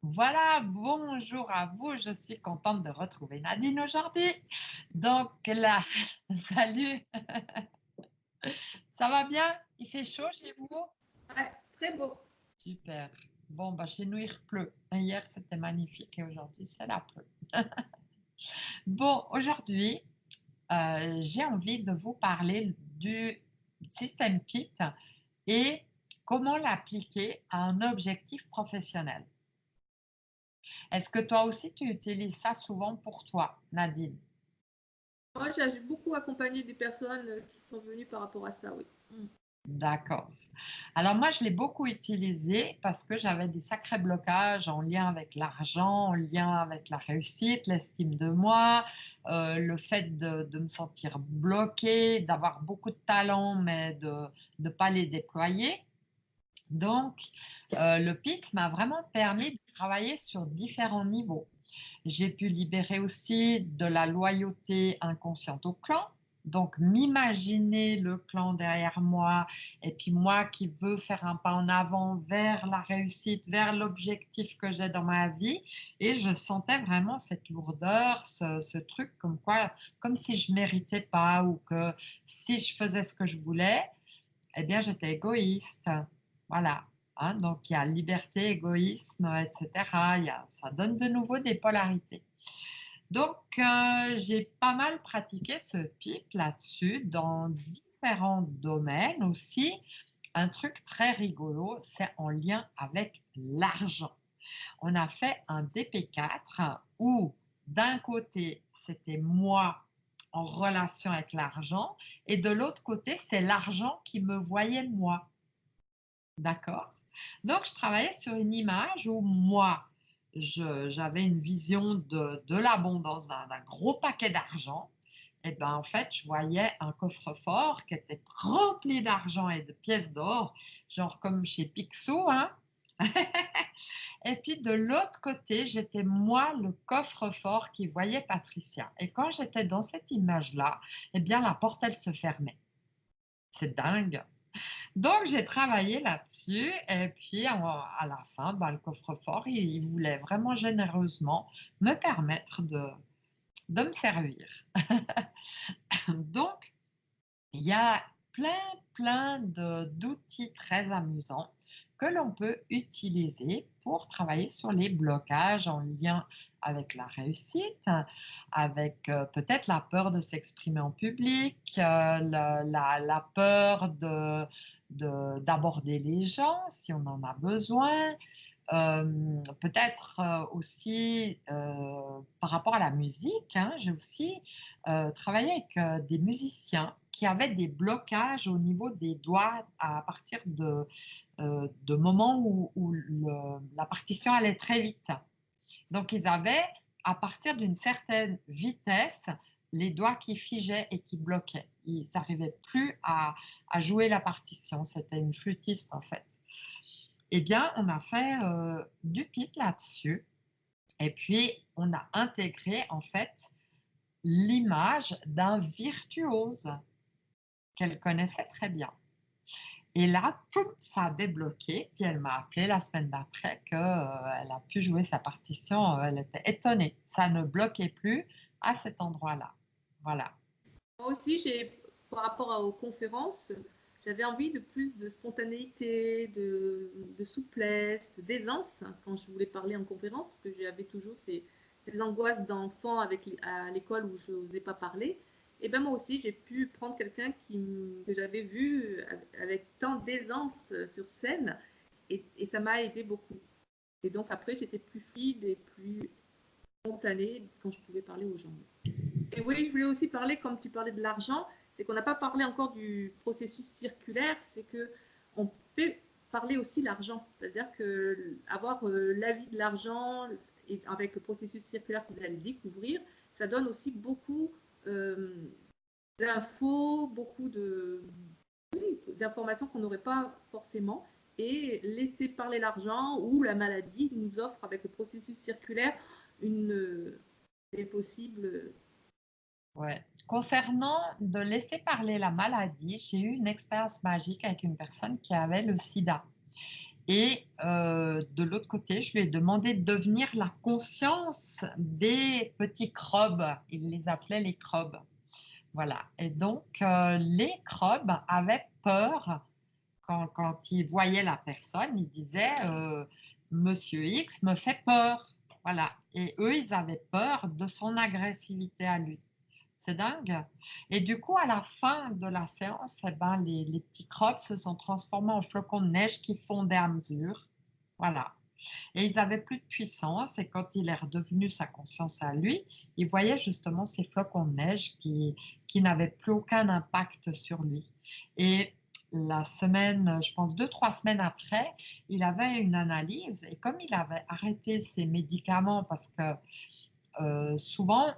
Voilà, bonjour à vous. Je suis contente de retrouver Nadine aujourd'hui. Donc là, salut, ça va bien? Il fait chaud chez vous? Ouais, très beau. Super. Bon, bah, chez nous, il pleut. Hier, c'était magnifique et aujourd'hui, c'est la pluie. Bon, aujourd'hui, j'ai envie de vous parler du système PIT et comment l'appliquer à un objectif professionnel. Est-ce que toi aussi, tu utilises ça souvent pour toi, Nadine? Moi, j'ai beaucoup accompagné des personnes qui sont venues par rapport à ça, oui. D'accord. Alors moi, je l'ai beaucoup utilisé parce que j'avais des sacrés blocages en lien avec l'argent, en lien avec la réussite, l'estime de moi, le fait de me sentir bloquée, d'avoir beaucoup de talents, mais de ne pas les déployer. Donc, le PIT m'a vraiment permis de travailler sur différents niveaux. J'ai pu libérer aussi de la loyauté inconsciente au clan. Donc, m'imaginer le clan derrière moi et puis moi qui veux faire un pas en avant vers la réussite, vers l'objectif que j'ai dans ma vie. Et je sentais vraiment cette lourdeur, ce truc comme quoi, comme si je méritais pas ou que si je faisais ce que je voulais, eh bien, j'étais égoïste. Voilà. Hein, donc, il y a liberté, égoïsme, etc. Ça donne de nouveau des polarités. Donc, j'ai pas mal pratiqué ce PIC là-dessus dans différents domaines aussi. Un truc très rigolo, c'est en lien avec l'argent. On a fait un DP4 où d'un côté, c'était moi en relation avec l'argent et de l'autre côté, c'est l'argent qui me voyait moi. D'accord? Donc, je travaillais sur une image où moi, j'avais une vision de l'abondance d'un gros paquet d'argent. Et ben, en fait, je voyais un coffre-fort qui était rempli d'argent et de pièces d'or, genre comme chez Picsou, hein. Et puis de l'autre côté, j'étais moi le coffre-fort qui voyait Patricia. Et quand j'étais dans cette image-là, eh bien, la porte, elle se fermait. C'est dingue. Donc, j'ai travaillé là-dessus. Et puis, à la fin, bah, le coffre-fort, il voulait vraiment généreusement me permettre de me servir. Donc, il y a plein d'outils très amusants que l'on peut utiliser pour travailler sur les blocages en lien avec la réussite, avec peut-être la peur de s'exprimer en public, la peur d'aborder les gens si on en a besoin, peut-être aussi par rapport à la musique, hein, j'ai aussi travaillé avec des musiciens qui avaient des blocages au niveau des doigts à partir de moments où la partition allait très vite. Donc, ils avaient, à partir d'une certaine vitesse, les doigts qui figeaient et qui bloquaient. Ils n'arrivaient plus à jouer la partition. C'était une flûtiste, en fait. Eh bien, on a fait du PIT là-dessus. Et puis, on a intégré, en fait, l'image d'un virtuose qu'elle connaissait très bien. Et là, poum, ça a débloqué. Puis elle m'a appelé la semaine d'après qu'elle a pu jouer sa partition. Elle était étonnée. Ça ne bloquait plus à cet endroit-là. Voilà. Moi aussi, par rapport aux conférences, j'avais envie de plus de spontanéité, de souplesse, d'aisance quand je voulais parler en conférence, parce que j'avais toujours ces angoisses d'enfant à l'école où je n'osais pas parler. Et bien moi aussi, j'ai pu prendre quelqu'un que j'avais vu avec tant d'aisance sur scène, et ça m'a aidé beaucoup. Et donc après, j'étais plus fluide et plus spontanée quand je pouvais parler aux gens. Et oui, je voulais aussi parler, comme tu parlais de l'argent, c'est qu'on n'a pas parlé encore du processus circulaire, c'est que on fait parler aussi l'argent. C'est-à-dire que avoir l'avis de l'argent et avec le processus circulaire que vous allez découvrir, ça donne aussi beaucoup euh, d'infos, beaucoup d'informations qu'on n'aurait pas forcément. Et laisser parler l'argent ou la maladie nous offre avec le processus circulaire des possibles. Ouais. Concernant de laisser parler la maladie, j'ai eu une expérience magique avec une personne qui avait le sida. Et de l'autre côté, je lui ai demandé de devenir la conscience des petits crobes. Il les appelait les crobes. Voilà. Et donc, les crobes avaient peur quand ils voyaient la personne. Ils disaient Monsieur X me fait peur. Voilà. Et eux, ils avaient peur de son agressivité à lui. C'est dingue. Et du coup, à la fin de la séance, eh ben, les petits crobes se sont transformés en flocons de neige qui fondaient à mesure. Voilà. Et ils avaient plus de puissance. Et quand il est redevenu sa conscience à lui, il voyait justement ces flocons de neige qui n'avaient plus aucun impact sur lui. Et la semaine, je pense 2, 3 semaines après, il avait une analyse. Et comme il avait arrêté ses médicaments, parce que souvent,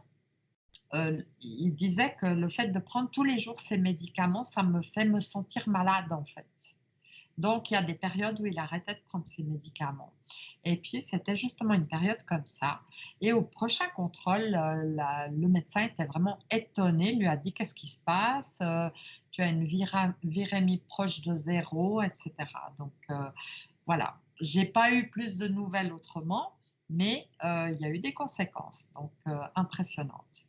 il disait que le fait de prendre tous les jours ces médicaments, ça me fait me sentir malade en fait. Donc, il y a des périodes où il arrêtait de prendre ses médicaments. Et puis, c'était justement une période comme ça. Et au prochain contrôle, le médecin était vraiment étonné, lui a dit qu'est-ce qui se passe, tu as une virémie proche de 0, etc. Donc, voilà. J'ai pas eu plus de nouvelles autrement, mais il y a eu des conséquences, donc impressionnantes.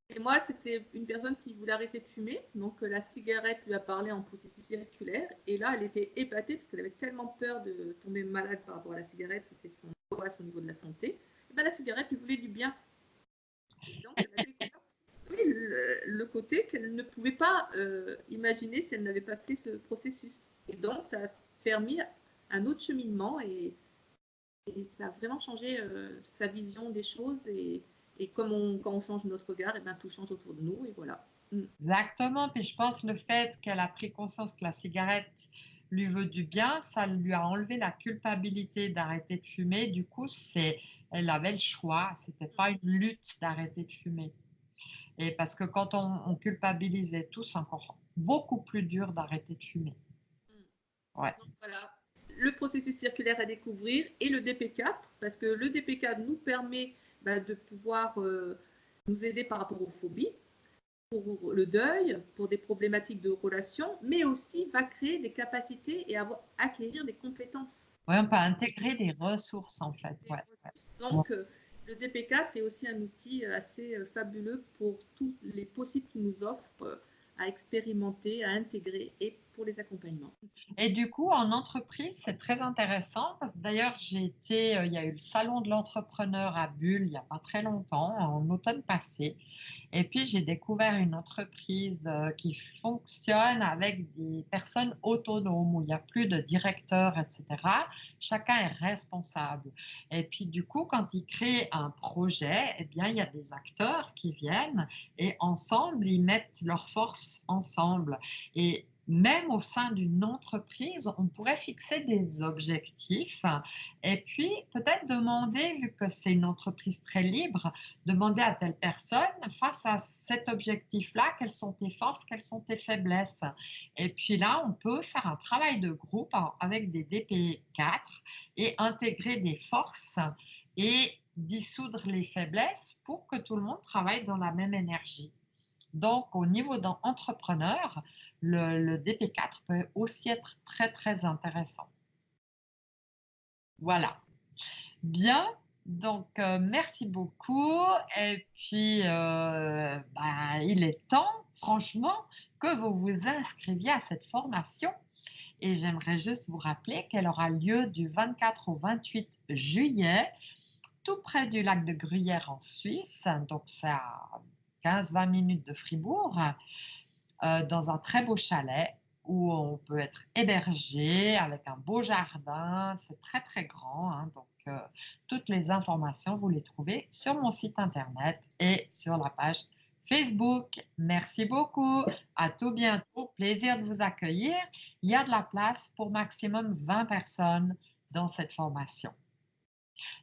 Et moi, c'était une personne qui voulait arrêter de fumer, donc la cigarette lui a parlé en processus circulaire, et là, elle était épatée parce qu'elle avait tellement peur de tomber malade par rapport à la cigarette, c'était son angoisse au niveau de la santé. Et ben, la cigarette lui voulait du bien. Et donc, elle a découvert oui, le côté qu'elle ne pouvait pas imaginer si elle n'avait pas fait ce processus. Et donc, ça a permis un autre cheminement et ça a vraiment changé sa vision des choses et comme quand on change notre regard, et ben, tout change autour de nous et voilà. Exactement. Puis je pense le fait qu'elle a pris conscience que la cigarette lui veut du bien, ça lui a enlevé la culpabilité d'arrêter de fumer. Du coup, elle avait le choix. C'était pas une lutte d'arrêter de fumer. Et parce que quand on culpabilisait tout, c'est encore beaucoup plus dur d'arrêter de fumer. Ouais. Donc voilà, le processus circulaire à découvrir et le DP4, parce que le DP4 nous permet de pouvoir nous aider par rapport aux phobies, pour le deuil, pour des problématiques de relations, mais aussi va créer des capacités et acquérir des compétences. Oui, on peut intégrer des ressources en fait. Ouais. Donc, le DP4 est aussi un outil assez fabuleux pour tous les possibles qu'il nous offre à expérimenter, à intégrer et pour les accompagnements. Et du coup, en entreprise, c'est très intéressant parce que d'ailleurs, il y a eu le salon de l'entrepreneur à Bulle il n'y a pas très longtemps, en automne passé. Et puis, j'ai découvert une entreprise qui fonctionne avec des personnes autonomes, où il n'y a plus de directeur, etc. Chacun est responsable. Et puis, du coup, quand ils créent un projet, eh bien, il y a des acteurs qui viennent et ensemble, ils mettent leurs forces ensemble. Et même au sein d'une entreprise, on pourrait fixer des objectifs et puis peut-être demander, vu que c'est une entreprise très libre, demander à telle personne, face à cet objectif-là, quelles sont tes forces, quelles sont tes faiblesses. Et puis là, on peut faire un travail de groupe avec des DP4 et intégrer des forces et dissoudre les faiblesses pour que tout le monde travaille dans la même énergie. Donc, au niveau d'entrepreneur, le DP4 peut aussi être très, très intéressant. Voilà. Bien. Donc, merci beaucoup. Et puis, il est temps, franchement, que vous vous inscriviez à cette formation. Et j'aimerais juste vous rappeler qu'elle aura lieu du 24 au 28 juillet, tout près du lac de Gruyère en Suisse. Donc, c'est à 15-20 minutes de Fribourg, dans un très beau chalet où on peut être hébergé avec un beau jardin. C'est très, très grand, hein, donc toutes les informations, vous les trouvez sur mon site internet et sur la page Facebook. Merci beaucoup. À tout bientôt. Plaisir de vous accueillir. Il y a de la place pour maximum 20 personnes dans cette formation.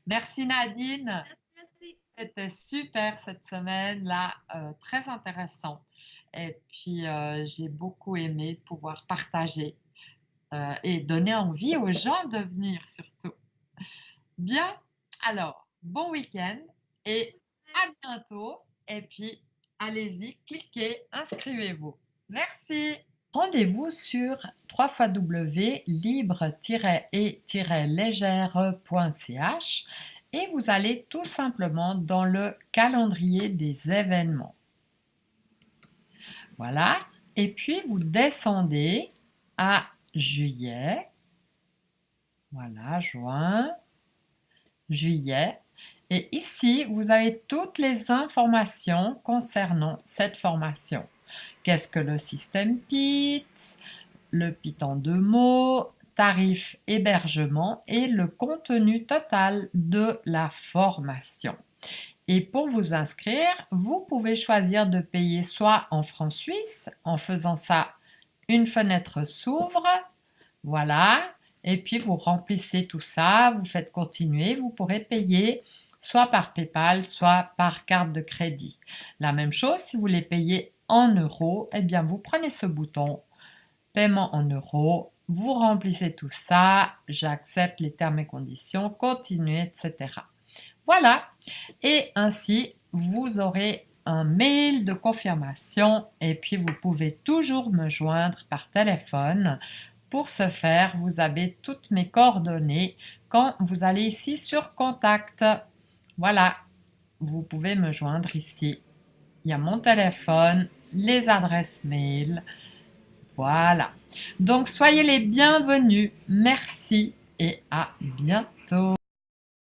Merci Nadine. Merci. C'était super cette semaine-là, très intéressant. Et puis, j'ai beaucoup aimé pouvoir partager et donner envie aux gens de venir surtout. Bien, alors, bon week-end et à bientôt. Et puis, allez-y, cliquez, inscrivez-vous. Merci. rendez-vous sur www.libre-et-légère.ch et vous allez tout simplement dans le calendrier des événements. Voilà, et puis vous descendez à juillet, voilà, juin, juillet, et ici vous avez toutes les informations concernant cette formation. Qu'est-ce que le système PITS, le Python de mots, tarif hébergement et le contenu total de la formation. Et pour vous inscrire, vous pouvez choisir de payer soit en francs suisses, en faisant ça, une fenêtre s'ouvre, voilà, et puis vous remplissez tout ça, vous faites continuer, vous pourrez payer soit par PayPal, soit par carte de crédit. La même chose, si vous voulez payer en euros, eh bien vous prenez ce bouton, paiement en euros, vous remplissez tout ça, j'accepte les termes et conditions, continuez, etc. Voilà, et ainsi vous aurez un mail de confirmation et puis vous pouvez toujours me joindre par téléphone. Pour ce faire, vous avez toutes mes coordonnées quand vous allez ici sur Contact. Voilà, vous pouvez me joindre ici. Il y a mon téléphone, les adresses mail. Voilà. Donc soyez les bienvenus. Merci et à bientôt.